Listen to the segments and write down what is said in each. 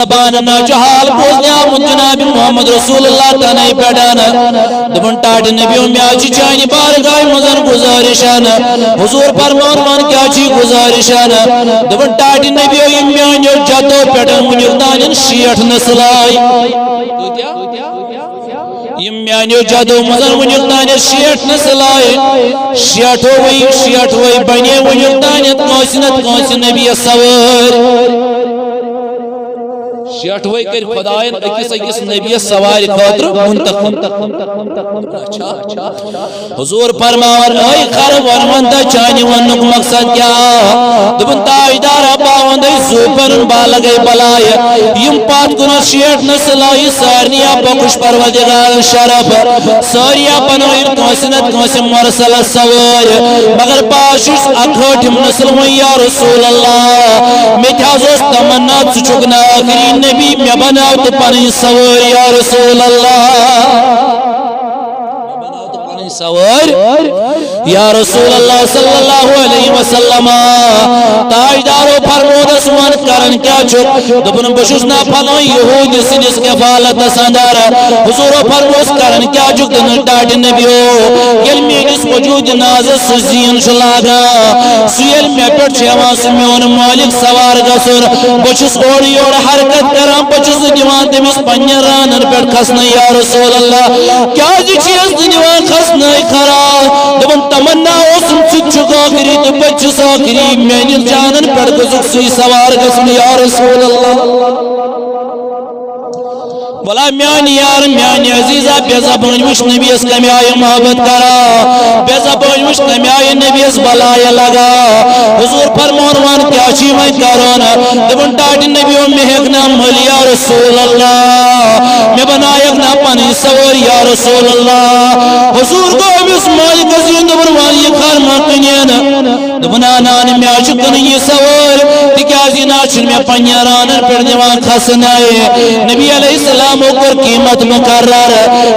زباننا جہال بوزنے آمد جناب محمد رسول اللہ تنائی پیڑانا دبن ٹاٹ نبیوں میں آجی چانی بارگاہ مزن گزارشانا حضور فرمان من کیا چی گزارشانا دبن ٹاٹ نبیوں میں آنیو جاتو پیڑن منیردان شیٹ نسلائی یمیانیو جادو مزن ونیلتانی شیٹ نسلائی شیٹ ہوئی بنی ونیلتانی کونسی نبی سوار شیٹ ہوئی کر خدایت اکس نبی سواری خاطر منتخب حضور فرماور اے خر ورمندہ چانی ونک مقصد کیا دبن تاجدار باوند زوپن بالگئی بلائی یم پات گنا شیٹ نسلائی سارنیا بکش پروردگار شرف ساریا پنویر کنسنت کنسن مرسل سوار مگر پاشوش اکھوٹم نسل یا رسول اللہ میتھازوس تمنا چچکنا آخرین نبی میں بناو تو پانی سوار یا رسول اللہ سوار یا رسول اللہ صلی اللہ علیہ وسلم تاجدارو فرمود اسوان کرن کیا چک دبن بشوشنا پھلوئی یہود سنس کفالت سندر حضورو فرموز کرن کیا چک دن ٹاٹ نبیو یل مینس وجود نازس سزین شلاغا سیل میں پٹ چھوان سمیون مالک سوار گسر بچس اوڑی اوڑ حرکت کران بچس دیوان دمیس پنیر رانر پٹ خسن یا رسول اللہ کیا جی چیز دیوان خسن نہیں خرا دبن تمنا اسم چچکا کری تو بچسا کری میں جانن پڑ گزک سی سوار گسن یا رسول اللہ بلا میانی یار میانی عزیزہ بیزا بنجمش نبی اس کمیائی محبت کرا بیزا بنجمش کمیائی نبی اس بلائی لگا حضور فرمانوان کیا چی میں کرونا دبن ٹاٹ نبیوں میں حقنا مل یا رسول اللہ میں بنایقنا پانی سور یا رسول اللہ حضور کو اب اس مالک عزیز دبن والی خارمان کنینا دبن آنان میں آچکن یہ سور تکیازی ناچن میں پنیرانن پر دیوان خسنائے نبی علیہ السلام اوکر قیمت مقرر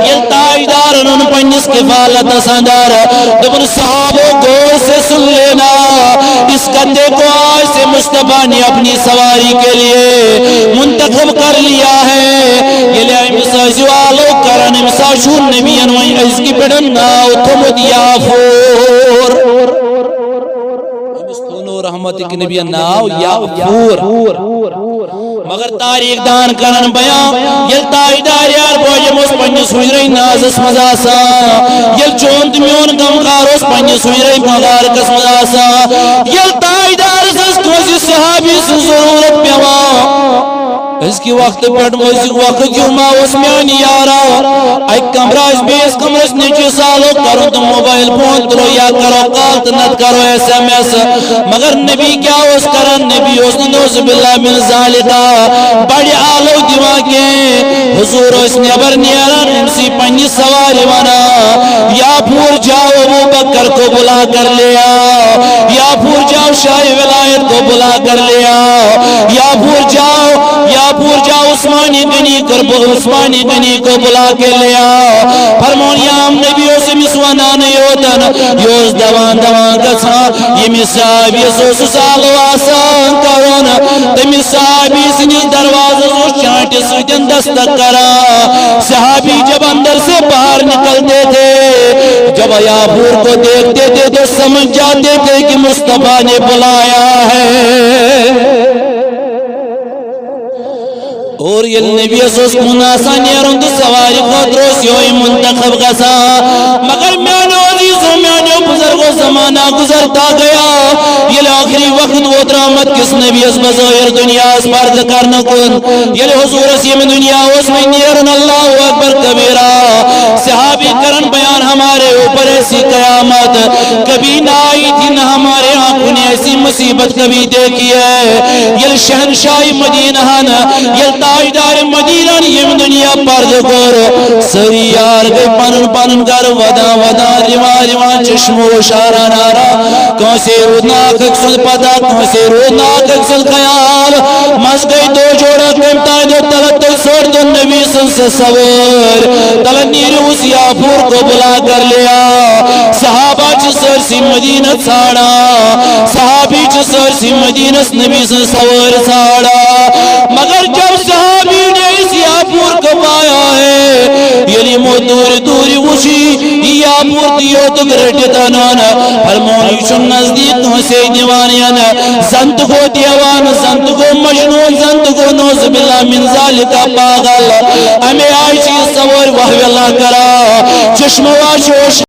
یہ تاجدار ان پنیس کفالت سندر دبن صحابوں گور سے سن لینا اس کندے کو آج سے مصطفیٰ نے اپنی سواری کے لیے منتخب کر لیا ہے یہ لئے امساجی والو کرن امساجون نبی انوائی عز کی پڑن ناو تمد یافور رحمت کی نبی ناو یافور مگر تاریخ دان کرن بیان یل تاجدار یار بوجم اس پنیس ہوئی نازس مزاسا یل چونت میون گمخار اس پنیس ہوئی مغارکس مزاسا یل تاجدار سس کوزی صحابی سے ضرورت پیوان اس کی وقت پیٹ موزی وقت کیوں ماں اس میانی یارا ایک کمرہ اس بیس کمرہ اس نیچے سالو کرو تو موبائل فون ترو یا کرو کالت نت کرو ایس ایم ایس مگر نبی کیا اس کرن نبی اس نوز باللہ من ذالکا بڑی آلو دیوان کے حضور اس نیبر نیران انسی پنی سواری وانا یا پھور جاؤ ابو بکر کو بلا کر لیا یا پھور جاؤ شاہ ولایت کو بلا کر لیا یا پھور جاؤ عثمانی غنی کو بلا کے لیا فرمون یا ہم نبیوں سے مسوانا نہیں ہوتا یوز دوان کسا یہ مسابی سوس سالو آسان کرونا تو مسابی سنی دروازہ سو چانٹی سوچن دستک کرا صحابی جب اندر سے باہر نکلتے تھے جب یافور کو دیکھتے تھے تو سمجھ جاتے تھے کہ مصطفیٰ نے بلایا ہے اور یہ نبی اسوس مناسا نیرون تو سواری خطروس یوئی منتخب غصا مگر میانو عزیزوں میانو بزرگو زمانہ گزرتا گیا یہ آخری وقت وہ درامت کس نبی اس بظاہر دنیا اس پرد کرنا کن یہ حضور اسیم دنیا اس میں نیرن اللہ اکبر کبیرہ صحابی کرن بیان ہمارے اوپر ایسی قیامت کبھی نہ آئی تھی نہ ہمارے آنکھوں نے ایسی مصیبت کبھی دیکھی ہے یہ شہنشاہی مدینہ یہ تاجدار مدینہ یہ دنیا پرد کرو سری یار گئی پنن کر ودا ریوان چشم و شارا نارا کون سے روناک اکسل پتا کون سے روناک اکسل خیال مس گئی دو جوڑا قیمتائی دو تلت سوڑ دو نبی سن سے سور تلت نیری اس یافور کو بلا کر لیا صحابہ چسر سی مدینہ ساڑا صحابی چسر سی مدینہ نبی سن سور ساڑا مگر جب خوشی یا پورتیو تو گرٹت انان فرمونی چون نزدیک تو سے دیوانیان زنت کو دیوان زنت کو مجنون زنت کو نوز باللہ من ذالک پاگل ہمیں آئی چیز سور وحوی اللہ کرا چشم واشوش